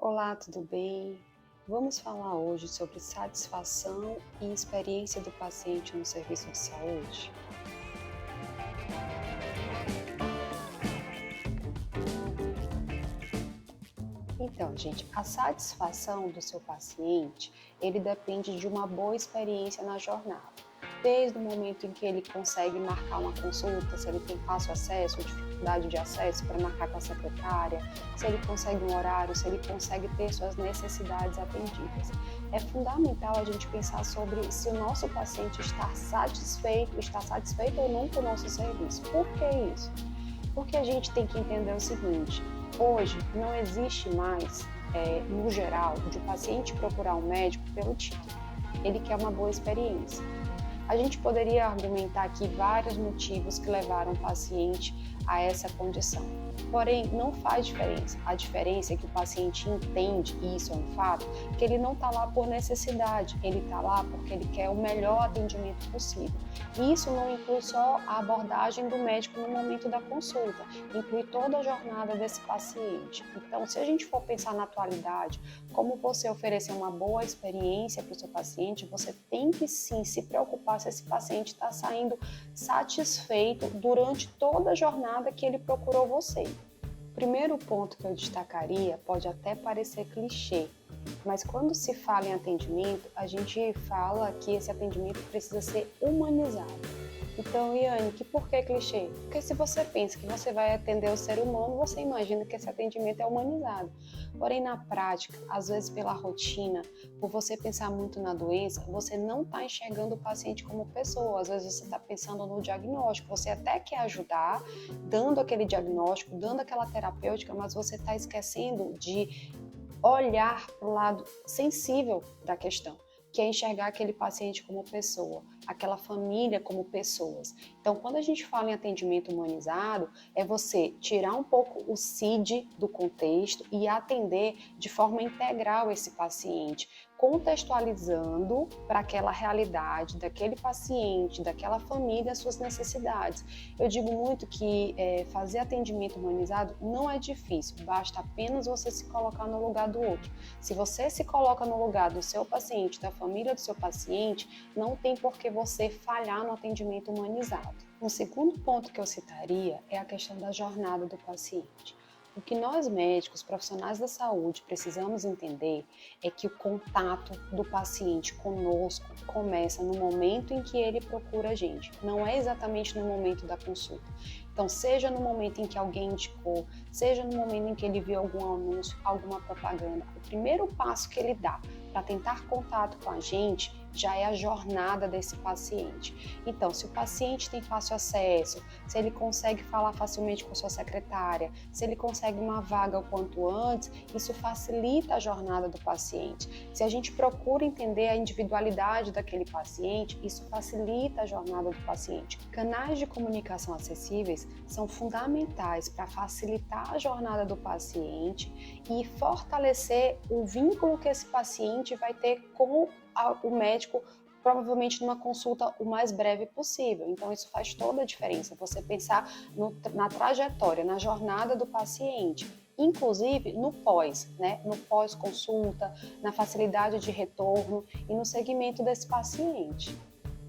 Olá, tudo bem? Vamos falar hoje sobre satisfação e experiência do paciente no serviço de saúde? Então, gente, a satisfação do seu paciente, ele depende de uma boa experiência na jornada. Desde o momento em que ele consegue marcar uma consulta, se ele tem fácil acesso ou dificuldade de acesso para marcar com a secretária, se ele consegue um horário, se ele consegue ter suas necessidades atendidas. É fundamental a gente pensar sobre se o nosso paciente está satisfeito ou não com o nosso serviço. Por que isso? Porque a gente tem que entender o seguinte: hoje não existe mais, no geral, de o paciente procurar um médico pelo título. Ele quer uma boa experiência. A gente poderia argumentar aqui vários motivos que levaram o paciente a essa condição. Porém, não faz diferença. A diferença é que o paciente entende, e isso é um fato, que ele não está lá por necessidade, ele está lá porque ele quer o melhor atendimento possível. E isso não inclui só a abordagem do médico no momento da consulta, inclui toda a jornada desse paciente. Então, se a gente for pensar na atualidade, como você oferecer uma boa experiência para o seu paciente, você tem que sim se preocupar se esse paciente está saindo satisfeito durante toda a jornada que ele procurou você. O primeiro ponto que eu destacaria pode até parecer clichê, mas quando se fala em atendimento, a gente fala que esse atendimento precisa ser humanizado. Então, Iane, por que clichê? Porque se você pensa que você vai atender o ser humano, você imagina que esse atendimento é humanizado. Porém, na prática, às vezes pela rotina, por você pensar muito na doença, você não está enxergando o paciente como pessoa. Às vezes você está pensando no diagnóstico, você até quer ajudar, dando aquele diagnóstico, dando aquela terapêutica, mas você está esquecendo de olhar para o lado sensível da questão, que é enxergar aquele paciente como pessoa, aquela família como pessoas. Então, quando a gente fala em atendimento humanizado, é você tirar um pouco o CID do contexto e atender de forma integral esse paciente, contextualizando para aquela realidade daquele paciente, daquela família, as suas necessidades. Eu digo muito que fazer atendimento humanizado não é difícil, basta apenas você se colocar no lugar do outro. Se você se coloca no lugar do seu paciente, da família do seu paciente, não tem por que você falhar no atendimento humanizado. Um segundo ponto que eu citaria é a questão da jornada do paciente. O que nós médicos, profissionais da saúde, precisamos entender é que o contato do paciente conosco começa no momento em que ele procura a gente, não é exatamente no momento da consulta. Então, seja no momento em que alguém indicou, seja no momento em que ele viu algum anúncio, alguma propaganda, o primeiro passo que ele dá para tentar contato com a gente já é a jornada desse paciente. Então, se o paciente tem fácil acesso, se ele consegue falar facilmente com sua secretária, se ele consegue uma vaga o quanto antes, isso facilita a jornada do paciente. Se a gente procura entender a individualidade daquele paciente, isso facilita a jornada do paciente. Canais de comunicação acessíveis são fundamentais para facilitar a jornada do paciente e fortalecer o vínculo que esse paciente vai ter com o médico, provavelmente numa consulta o mais breve possível. Então, isso faz toda a diferença, você pensar na trajetória, na jornada do paciente, inclusive no pós, né? No pós-consulta, na facilidade de retorno e no segmento desse paciente.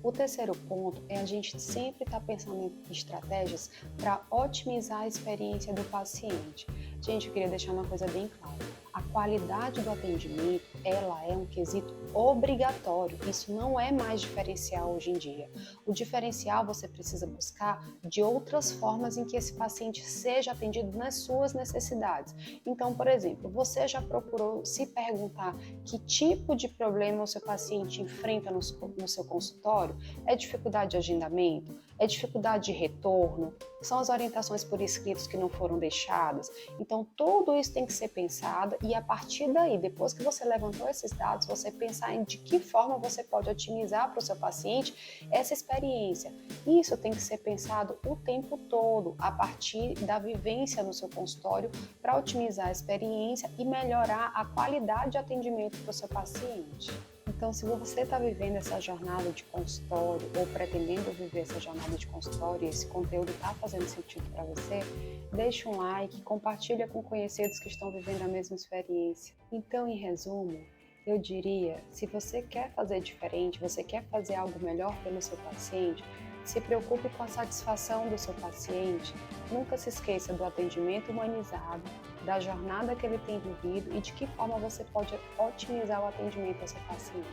O terceiro ponto é a gente sempre estar pensando em estratégias para otimizar a experiência do paciente. Gente, eu queria deixar uma coisa bem clara. A qualidade do atendimento, ela é um quesito obrigatório. Isso não é mais diferencial hoje em dia. O diferencial você precisa buscar de outras formas em que esse paciente seja atendido nas suas necessidades. Então, por exemplo, você já procurou se perguntar que tipo de problema o seu paciente enfrenta no seu consultório? É dificuldade de agendamento? É dificuldade de retorno? São as orientações por escritos que não foram deixadas? Então, tudo isso tem que ser pensado e a partir daí, depois que você levantou esses dados, você pensar em de que forma você pode otimizar para o seu paciente essa experiência. Isso tem que ser pensado o tempo todo, a partir da vivência no seu consultório, para otimizar a experiência e melhorar a qualidade de atendimento para o seu paciente. Então, se você está vivendo essa jornada de consultório ou pretendendo viver essa jornada de consultório e esse conteúdo está fazendo sentido para você, deixa um like, compartilha com conhecidos que estão vivendo a mesma experiência. Então, em resumo, eu diria, se você quer fazer diferente, você quer fazer algo melhor pelo seu paciente, se preocupe com a satisfação do seu paciente, nunca se esqueça do atendimento humanizado, da jornada que ele tem vivido e de que forma você pode otimizar o atendimento ao seu paciente.